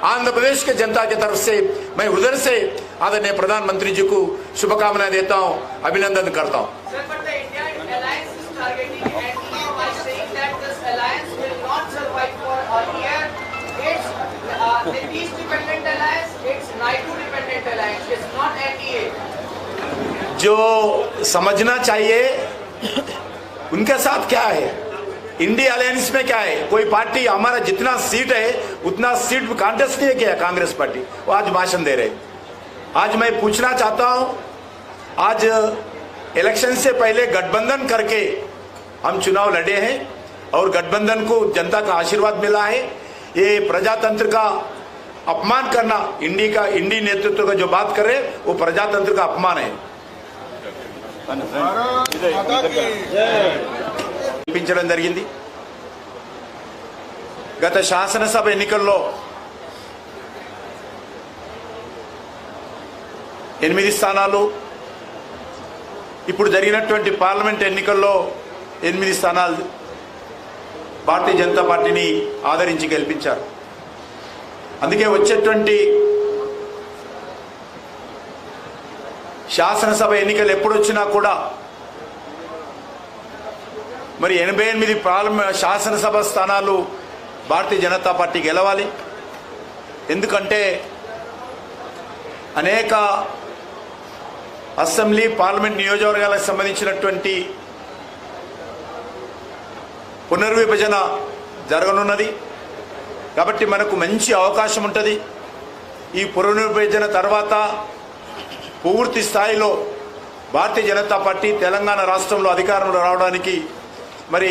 आंध्र प्रदेश के जनता की तरफ से मैं उधर से आदरणीय प्रधानमंत्री जी को शुभकामनाएं देता हूं, अभिनंदन करता हूं। जो समझना चाहिए उनके साथ क्या है, इंडिया अलायंस में क्या है। कोई पार्टी हमारा जितना सीट है उतना सीट कांटेस्ट नहीं किया कांग्रेस पार्टी, वो आज भाषण दे रहे। आज मैं पूछना चाहता हूं, आज इलेक्शन से पहले गठबंधन करके हम चुनाव लड़े हैं और गठबंधन को जनता का आशीर्वाद मिला है। ये प्रजातंत्र का अपमान करना, इंडी नेतृत्व का जो बात करे वो प्रजातंत्र का अपमान है। గెలిపించడం జరిగింది। గత శాసనసభ ఎన్నికల్లో 8 స్థానాలు, ఇప్పుడు జరిగినటువంటి పార్లమెంట్ ఎన్నికల్లో 8 స్థానాలు భారతీయ జనతా పార్టీని ఆదరించి గెలిపించారు। అందుకే వచ్చేటువంటి శాసనసభ ఎన్నికలు ఎప్పుడు వచ్చినా కూడా మరి 88 శాసనసభ స్థానాలు భారతీయ జనతా పార్టీ గెలవాలి। ఎందుకంటే అనేక అసెంబ్లీ పార్లమెంట్ నియోజకవర్గాలకు సంబంధించినటువంటి పునర్విభజన జరగనున్నది కాబట్టి మనకు మంచి అవకాశం ఉంటుంది। ఈ పునర్విభజన తర్వాత పూర్తి స్థాయిలో భారతీయ జనతా పార్టీ తెలంగాణ రాష్ట్రంలో అధికారంలో రావడానికి మరి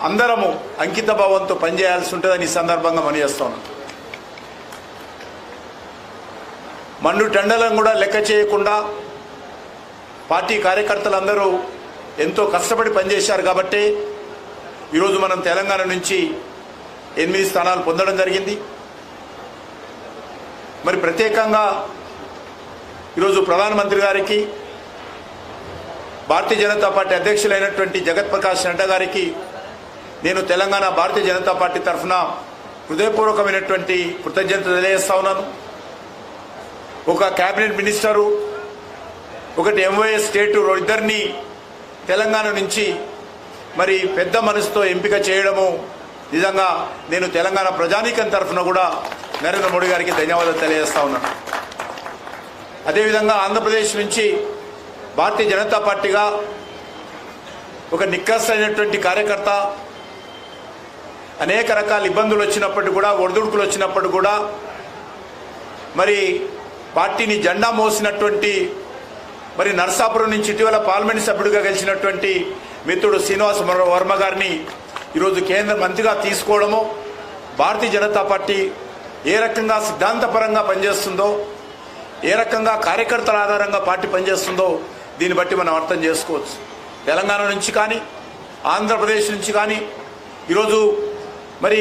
అందరము అంకిత భావంతో పనిచేయాల్సి ఉంటుందని ఈ సందర్భంగా మనయేస్తున్నాను। మండు టెండలను కూడా లెక్క చేయకుండా పార్టీ కార్యకర్తలందరూ ఎంతో కష్టపడి పనిచేశారు కాబట్టి ఈరోజు మనం తెలంగాణ నుంచి 8 స్థానాలు పొందడం జరిగింది। మరి ప్రత్యేకంగా ఈరోజు ప్రధానమంత్రి గారికి, భారతీయ జనతా పార్టీ అధ్యక్షులైనటువంటి జగత్ ప్రకాష్ నడ్డా గారికి నేను తెలంగాణ భారతీయ జనతా పార్టీ తరఫున హృదయపూర్వకమైనటువంటి కృతజ్ఞతలు తెలియజేస్తా ఉన్నాను। ఒక కేబినెట్ మినిస్టరు, ఒకటి ఎంఓఎస్ స్టేటు, ఇద్దరిని తెలంగాణ నుంచి మరి పెద్ద మనసుతో ఎంపిక చేయడము నిజంగా నేను తెలంగాణ ప్రజానీకం తరఫున కూడా నరేంద్ర మోడీ గారికి ధన్యవాదాలు తెలియజేస్తా ఉన్నాను। అదేవిధంగా ఆంధ్రప్రదేశ్ నుంచి భారతీయ జనతా పార్టీగా ఒక నిక్కసైనటువంటి కార్యకర్త, అనేక రకాల ఇబ్బందులు వచ్చినప్పటికీ కూడా, ఒడిదుడుకులు వచ్చినప్పటికీ కూడా మరి పార్టీని జెండా మోసినటువంటి మరి నర్సాపురం నుంచి ఇటీవల పార్లమెంట్ సభ్యుడిగా గెలిచినటువంటి మిత్రుడు శ్రీనివాస్ వర్మ గారిని ఈరోజు కేంద్ర మంత్రిగా తీసుకోవడము, భారతీయ జనతా పార్టీ ఏ రకంగా సిద్ధాంతపరంగా పనిచేస్తుందో, ఏ రకంగా కార్యకర్తల ఆధారంగా పార్టీ పనిచేస్తుందో దీన్ని బట్టి మనం అర్థం చేసుకోవచ్చు। తెలంగాణ నుంచి కానీ ఆంధ్రప్రదేశ్ నుంచి కానీ ఈరోజు మరి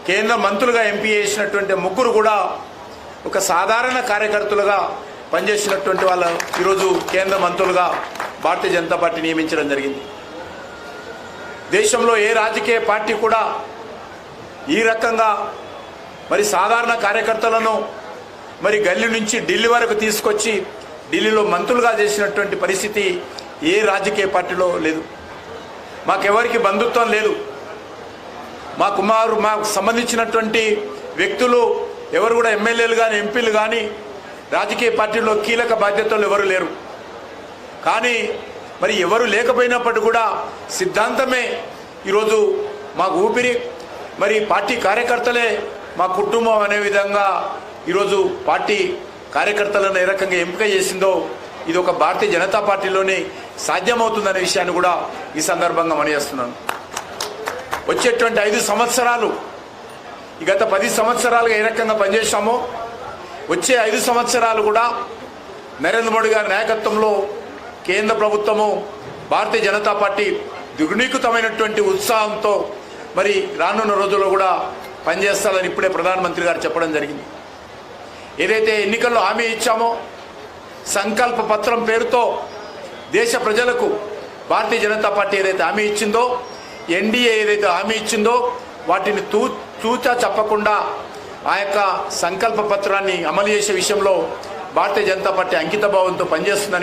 కేంద్ర మంత్రులుగా ఎంపీ చేసినటువంటి ముగ్గురు కూడా ఒక సాధారణ కార్యకర్తలుగా పనిచేసినటువంటి వాళ్ళు ఈరోజు కేంద్ర మంత్రులుగా భారతీయ జనతా పార్టీ నియమించడం జరిగింది। దేశంలో ఏ రాజకీయ పార్టీ కూడా ఈ రకంగా మరి సాధారణ కార్యకర్తలను మరి గల్లీ నుంచి ఢిల్లీ వరకు తీసుకొచ్చి ఢిల్లీలో మంత్రులుగా చేసినటువంటి పరిస్థితి ఏ రాజకీయ పార్టీలో లేదు। మాకెవరికి బంధుత్వం లేదు, మాకు సంబంధించినటువంటి వ్యక్తులు ఎవరు కూడా ఎమ్మెల్యేలు కానీ ఎంపీలు కానీ రాజకీయ పార్టీలో కీలక బాధ్యతలు ఎవరు లేరు। కానీ మరి ఎవరు లేకపోయినప్పటికీ కూడా సిద్ధాంతమే ఈరోజు మాకు ఊపిరి, మరి పార్టీ కార్యకర్తలే మా కుటుంబం అనే విధంగా ఈరోజు పార్టీ కార్యకర్తలను ఏ రకంగా ఎంపిక చేసిందో ఇది ఒక భారతీయ జనతా పార్టీలోనే సాధ్యమవుతుందనే విషయాన్ని కూడా ఈ సందర్భంగా మనయేస్తున్నాను। వచ్చేటువంటి 5 సంవత్సరాలు, ఈ గత 10 సంవత్సరాలుగా ఏ రకంగా పనిచేశామో వచ్చే 5 సంవత్సరాలు కూడా నరేంద్ర మోడీ గారి నాయకత్వంలో కేంద్ర ప్రభుత్వము, భారతీయ జనతా పార్టీ దుర్నీకృతమైనటువంటి ఉత్సాహంతో మరి రానున్న రోజుల్లో కూడా పనిచేస్తారని ఇప్పుడే ప్రధానమంత్రి గారు చెప్పడం జరిగింది। ఏదైతే ఎన్నికల్లో హామీ ఇచ్చామో సంకల్ప పత్రం పేరుతో దేశ ప్రజలకు భారతీయ జనతా పార్టీ ఏదైతే హామీ ఇచ్చిందో, ఎన్డీఏ ఏదైతే హామీ ఇచ్చిందో వాటిని తూచా చెప్పకుండా ఆ యొక్క సంకల్ప పత్రాన్ని అమలు చేసే విషయంలో భారతీయ జనతా పార్టీ అంకితభావంతో పనిచేస్తుందని